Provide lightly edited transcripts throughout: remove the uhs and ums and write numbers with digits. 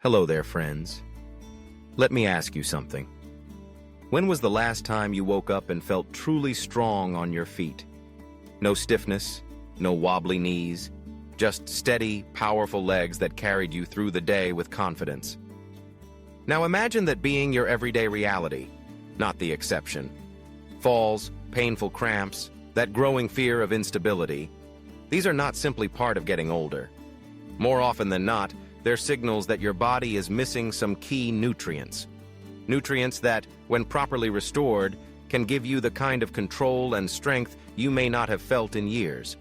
Hello there, friends. Let me ask you something. When was the last time you woke up and felt truly strong on your feet? No stiffness, no wobbly knees, just steady, powerful legs that carried you through the day with confidence. Now imagine that being your everyday reality, not the exception. Falls, painful cramps, that growing fear of instability, these are not simply part of getting older. More often than not, they're signals that your body is missing some key nutrients. Nutrients that, when properly restored, can give you the kind of control and strength you may not have felt in years.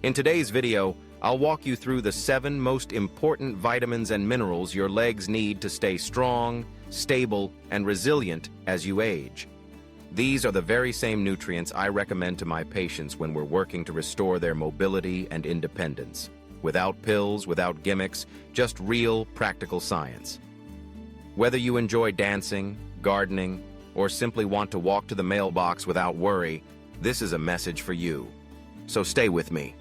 In today's video, I'll walk you through the 7 most important vitamins and minerals your legs need to stay strong, stable, and resilient as you age. These are the very same nutrients I recommend to my patients when we're working to restore their mobility and independence. Without pills, without gimmicks, just real, practical science. Whether you enjoy dancing, gardening, or simply want to walk to the mailbox without worry, this is a message for you. So stay with me.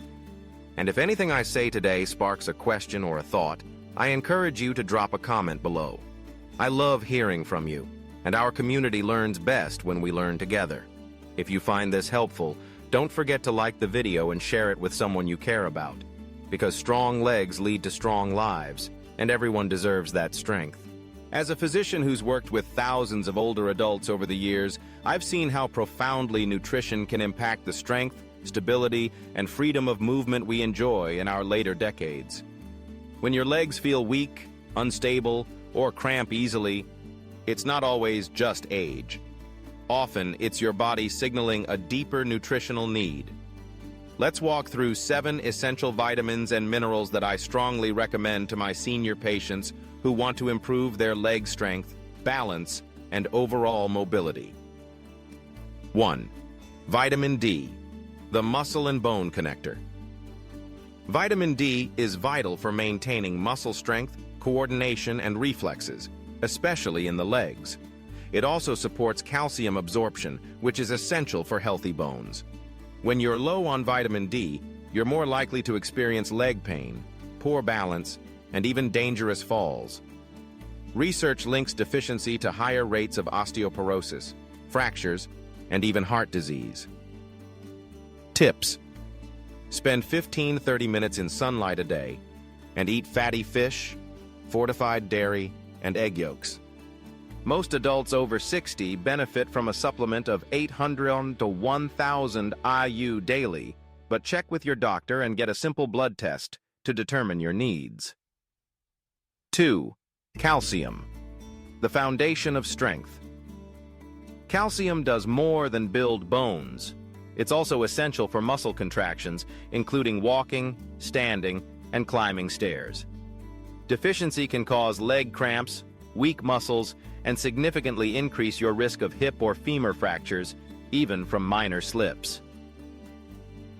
And if anything I say today sparks a question or a thought, I encourage you to drop a comment below. I love hearing from you, and our community learns best when we learn together. If you find this helpful, don't forget to like the video and share it with someone you care about, because strong legs lead to strong lives, and everyone deserves that strength. As a physician who's worked with thousands of older adults over the years, I've seen how profoundly nutrition can impact the strength, stability, and freedom of movement we enjoy in our later decades. When your legs feel weak, unstable, or cramp easily, it's not always just age. Often, it's your body signaling a deeper nutritional need. Let's walk through 7 essential vitamins and minerals that I strongly recommend to my senior patients who want to improve their leg strength, balance, and overall mobility. 1. Vitamin D, the muscle and bone connector. Vitamin D is vital for maintaining muscle strength, coordination, and reflexes, especially in the legs. It also supports calcium absorption, which is essential for healthy bones. When you're low on vitamin D, you're more likely to experience leg pain, poor balance, and even dangerous falls. Research links deficiency to higher rates of osteoporosis, fractures, and even heart disease. Tips: spend 15-30 minutes in sunlight a day, and eat fatty fish, fortified dairy, and egg yolks. Most adults over 60 benefit from a supplement of 800 to 1,000 IU daily, but check with your doctor and get a simple blood test to determine your needs. 2. Calcium, the foundation of strength. Calcium does more than build bones. It's also essential for muscle contractions, including walking, standing, and climbing stairs. Deficiency can cause leg cramps, weak muscles, and significantly increase your risk of hip or femur fractures, even from minor slips.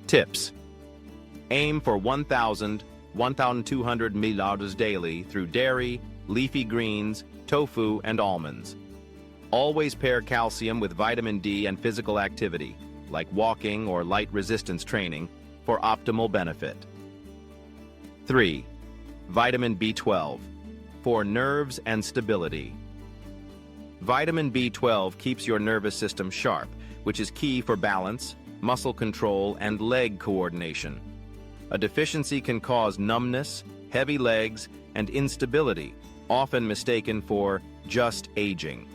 Tips: aim for 1,200 ml daily through dairy, leafy greens, tofu, and almonds. Always pair calcium with vitamin D and physical activity, like walking or light resistance training, for optimal benefit. 3. Vitamin B12, for nerves and stability. Vitamin B12 keeps your nervous system sharp, which is key for balance, muscle control, and leg coordination. A deficiency can cause numbness, heavy legs, and instability, often mistaken for just aging.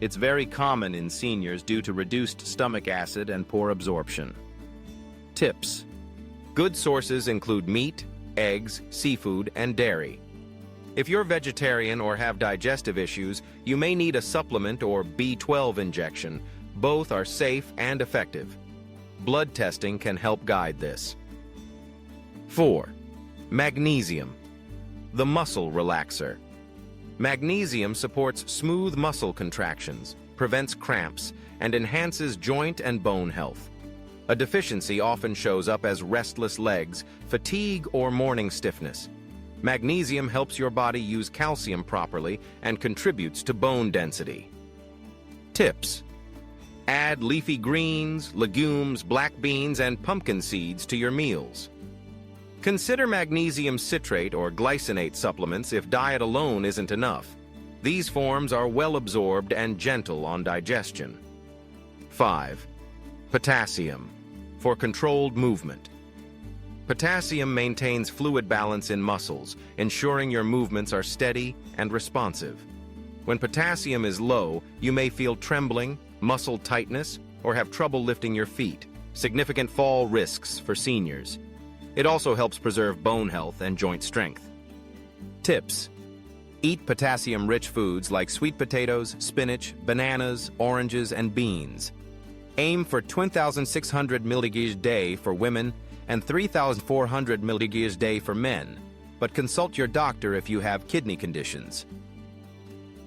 It's very common in seniors due to reduced stomach acid and poor absorption. Tips: good sources include meat, eggs, seafood, and dairy. If you're vegetarian or have digestive issues, you may need a supplement or B12 injection. Both are safe and effective. Blood testing can help guide this. 4. Magnesium, the muscle relaxer. Magnesium supports smooth muscle contractions, prevents cramps, and enhances joint and bone health. A deficiency often shows up as restless legs, fatigue, or morning stiffness. Magnesium helps your body use calcium properly and contributes to bone density. Tips: add leafy greens, legumes, black beans, and pumpkin seeds to your meals. Consider magnesium citrate or glycinate supplements if diet alone isn't enough. These forms are well absorbed and gentle on digestion. 5. Potassium, for controlled movement. Potassium maintains fluid balance in muscles, ensuring your movements are steady and responsive. When potassium is low, you may feel trembling, muscle tightness, or have trouble lifting your feet, significant fall risks for seniors. It also helps preserve bone health and joint strength. Tips: eat potassium-rich foods like sweet potatoes, spinach, bananas, oranges, and beans. Aim for 2,600 mg a day for women and 3,400 mg a day for men, but consult your doctor if you have kidney conditions.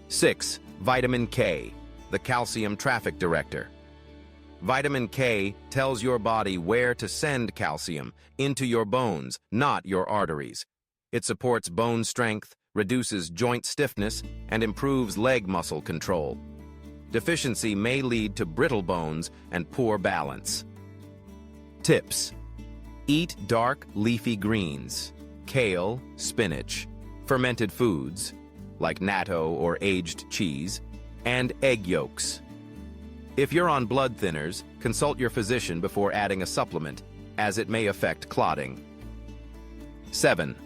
6. Vitamin K, the calcium traffic director. Vitamin K tells your body where to send calcium, into your bones, not your arteries. It supports bone strength, reduces joint stiffness, and improves leg muscle control. Deficiency may lead to brittle bones and poor balance. Tips: eat dark leafy greens, kale, spinach, fermented foods, like natto or aged cheese, and egg yolks. If you're on blood thinners, consult your physician before adding a supplement, as it may affect clotting. 7.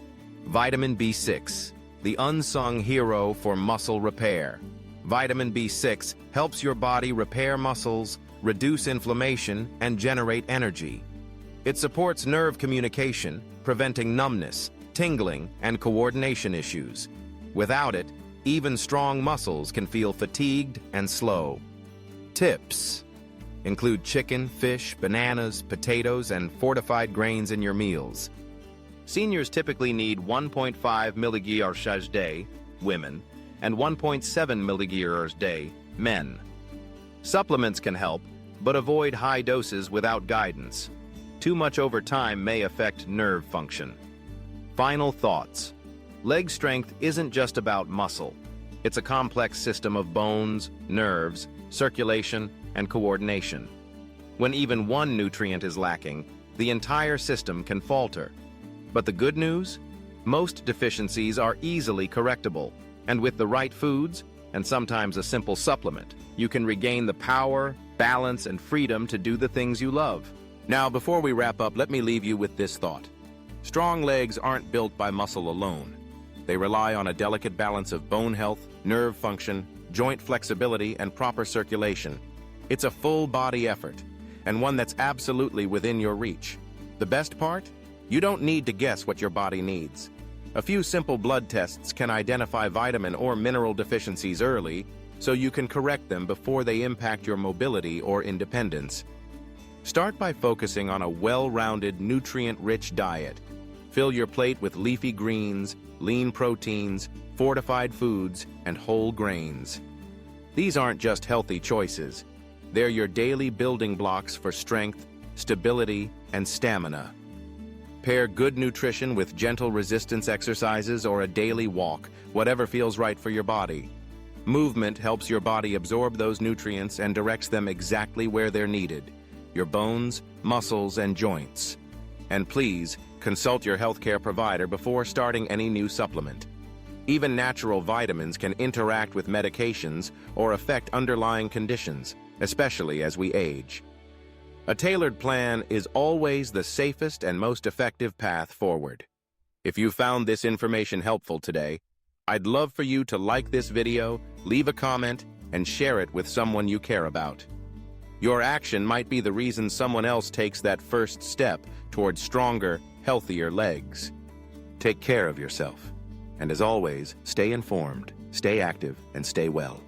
Vitamin B6, the unsung hero for muscle repair. Vitamin B6 helps your body repair muscles, reduce inflammation, and generate energy. It supports nerve communication, preventing numbness, tingling, and coordination issues. Without it, even strong muscles can feel fatigued and slow. Tips: include chicken, fish, bananas, potatoes, and fortified grains in your meals. Seniors typically need 1.5 mg a day, women, and 1.7 mg a day, men. Supplements can help, but avoid high doses without guidance. Too much over time may affect nerve function. Final thoughts: leg strength isn't just about muscle. It's a complex system of bones, nerves, circulation, and coordination. When even one nutrient is lacking, the entire system can falter. But the good news? Most deficiencies are easily correctable, and with the right foods, and sometimes a simple supplement, you can regain the power, balance, and freedom to do the things you love. Now, before we wrap up, let me leave you with this thought. Strong legs aren't built by muscle alone. They rely on a delicate balance of bone health, nerve function, joint flexibility, and proper circulation. It's a full-body effort, and one that's absolutely within your reach. The best part? You don't need to guess what your body needs. A few simple blood tests can identify vitamin or mineral deficiencies early, so you can correct them before they impact your mobility or independence. Start by focusing on a well-rounded, nutrient-rich diet. Fill your plate with leafy greens, lean proteins, fortified foods, and whole grains. These aren't just healthy choices. They're your daily building blocks for strength, stability, and stamina. Pair good nutrition with gentle resistance exercises or a daily walk, whatever feels right for your body. Movement helps your body absorb those nutrients and directs them exactly where they're needed: your bones, muscles, and joints. And please, consult your healthcare provider before starting any new supplement. Even natural vitamins can interact with medications or affect underlying conditions, especially as we age. A tailored plan is always the safest and most effective path forward. If you found this information helpful today, I'd love for you to like this video, leave a comment, and share it with someone you care about. Your action might be the reason someone else takes that first step towards stronger, healthier legs. Take care of yourself. And as always, stay informed, stay active, and stay well.